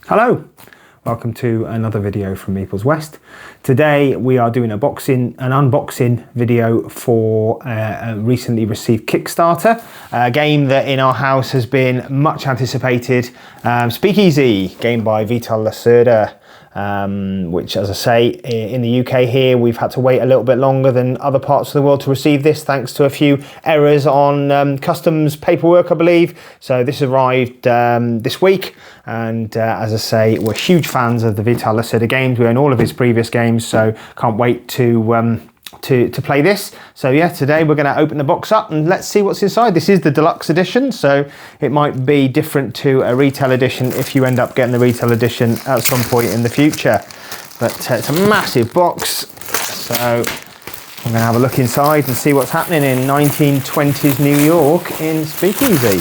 Hello, welcome to another video from Meeples West. Today we are doing an unboxing video for a recently received Kickstarter, a game that in our house has been much anticipated, Speakeasy, game by Lacerda. Which, as I say, in the UK here, we've had to wait a little bit longer than other parts of the world to receive this, thanks to a few errors on customs paperwork, I believe. So this arrived this week, and as I say, we're huge fans of the Lacerda games. We own all of his previous games, so can't wait to play this. So yeah, today we're going to open the box up and let's see what's inside. This is the deluxe edition, so it might be different to a retail edition if you end up getting the retail edition at some point in the future. But it's a massive box, so I'm going to have a look inside and see what's happening in 1920s New York in Speakeasy.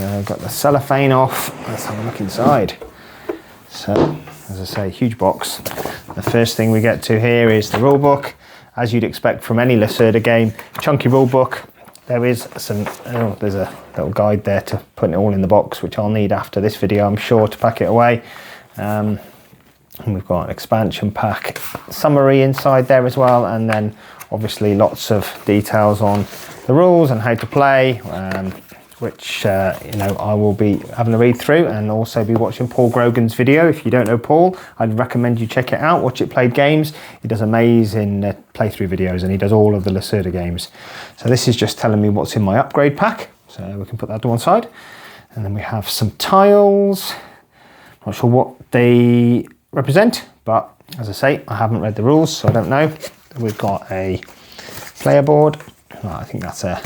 I've got the cellophane off. Let's have a look inside. So, as I say, huge box. The first thing we get to here is the rule book. As you'd expect from any Lacerda game, chunky rule book. There is some, there's a little guide there to putting it all in the box, which I'll need after this video, I'm sure, to pack it away. And we've got an expansion pack summary inside there as well, and then obviously lots of details on the rules and how to play, which I will be having a read through, and also be watching Paul Grogan's video. If you don't know Paul, I'd recommend you check it out. Watch It Played Games. He does amazing playthrough videos, and he does all of the Lacerda games. So this is just telling me what's in my upgrade pack, so we can put that to one side. And then we have some tiles. Not sure what they represent, but as I say, I haven't read the rules, so I don't know. We've got a player board. Well, I think that's a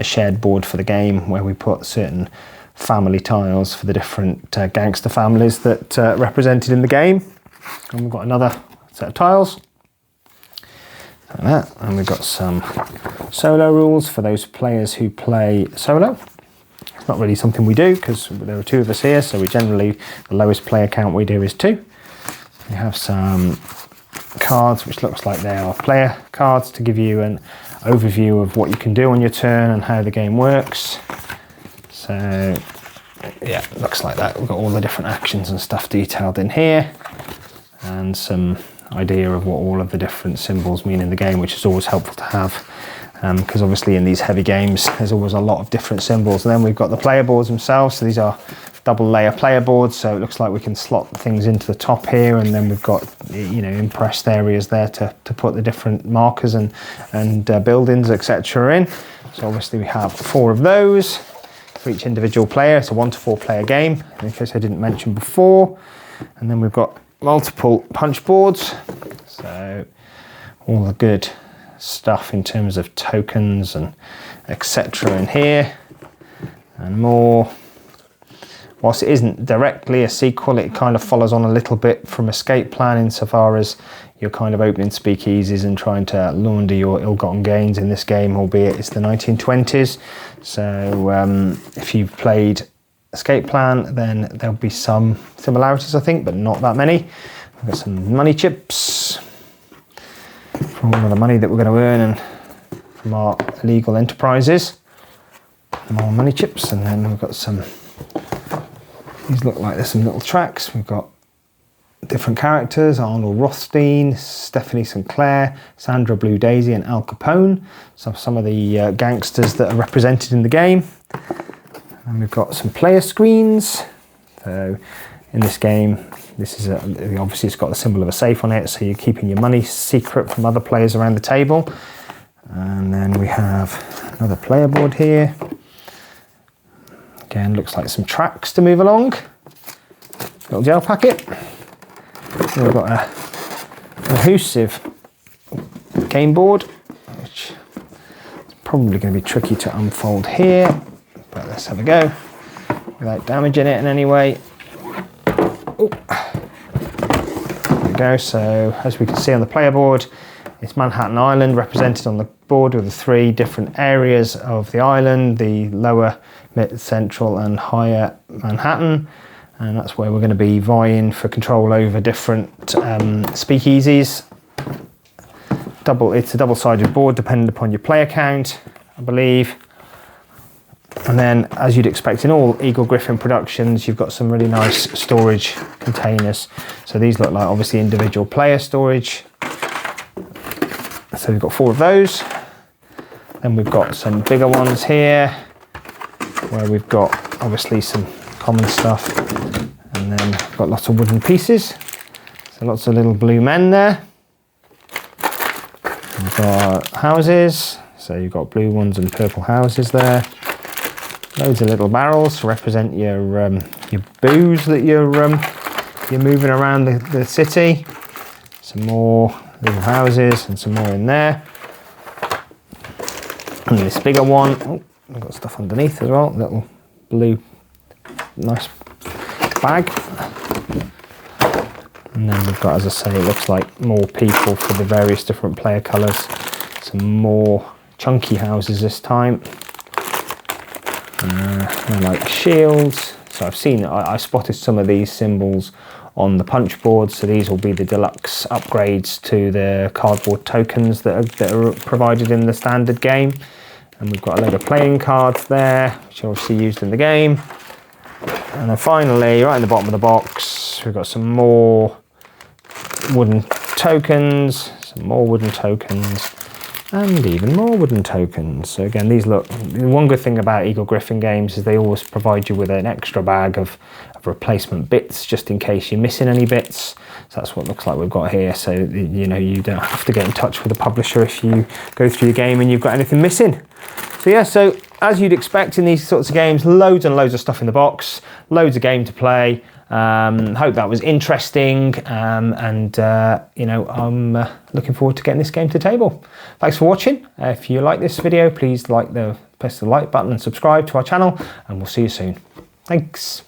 shared board for the game, where we put certain family tiles for the different gangster families that represented in the game. And we've got another set of tiles like that, and we've got some solo rules for those players who play solo. It's not really something we do because there are two of us here, so we generally, the lowest player count we do is 2. We have some cards which looks like they are player cards to give you an overview of what you can do on your turn and how the game works. So yeah, looks like that. We've got all the different actions and stuff detailed in here, and some idea of what all of the different symbols mean in the game, which is always helpful to have, because obviously in these heavy games there's always a lot of different symbols. And then we've got the player boards themselves, so these are double layer player boards, so it looks like we can slot things into the top here, and then we've got, impressed areas there to put the different markers and buildings, etc. in. So obviously we have 4 of those for each individual player. It's a 1 to 4 player game, in case I didn't mention before. And then we've got multiple punch boards, so all the good stuff in terms of tokens and etc. in here, and more. Whilst it isn't directly a sequel, it kind of follows on a little bit from Escape Plan, insofar as you're kind of opening speakeasies and trying to launder your ill-gotten gains in this game, albeit it's the 1920s. So if you've played Escape Plan, then there'll be some similarities, I think, but not that many. We've got some money chips for all of the money that we're going to earn and from our illegal enterprises. More money chips, and then we've got some. These look like there's some little tracks. We've got different characters: Arnold Rothstein, Stephanie Sinclair, Sandra Blue Daisy, and Al Capone. So some of the gangsters that are represented in the game. And we've got some player screens. So in this game, this is obviously it's got the symbol of a safe on it, so you're keeping your money secret from other players around the table. And then we have another player board here. Again, looks like some tracks to move along. Little gel packet. We've got a cohesive game board, which is probably going to be tricky to unfold here, but let's have a go without damaging it in any way. Ooh. There we go. So as we can see on the player board, it's Manhattan Island represented on the board with the 3 different areas of the island: the lower, mid, central and higher Manhattan. And that's where we're going to be vying for control over different speakeasies. It's a double-sided board depending upon your player count, I believe. And then, as you'd expect in all Eagle Gryphon productions, you've got some really nice storage containers. So these look like obviously individual player storage. So we've got 4 of those. Then we've got some bigger ones here, where we've got obviously some common stuff. And then we've got lots of wooden pieces. So lots of little blue men there. We've got houses. So you've got blue ones and purple houses there. Loads of little barrels to represent your booze that you're moving around the city. Some more little houses and some more in there. And this bigger one, oh, I've got stuff underneath as well. Little blue, nice bag. And then we've got, as I say, it looks like more people for the various different player colours. Some more chunky houses this time. Like shields. So I've seen, I spotted some of these symbols on the punch board. So these will be the deluxe upgrades to the cardboard tokens that are provided in the standard game. And we've got a load of playing cards there, which are obviously used in the game. And then finally, right in the bottom of the box, we've got some more wooden tokens, some more wooden tokens, and even more wooden tokens. So again, these look, one good thing about Eagle Gryphon games is they always provide you with an extra bag of replacement bits, just in case you're missing any bits. So that's what it looks like we've got here. So, you know, you don't have to get in touch with the publisher if you go through your game and you've got anything missing. So yeah, so as you'd expect in these sorts of games, loads and loads of stuff in the box, loads of game to play. Hope that was interesting, and you know, I'm looking forward to getting this game to table. Thanks for watching. If you like this video, please press the like button and subscribe to our channel, and we'll see you soon. Thanks.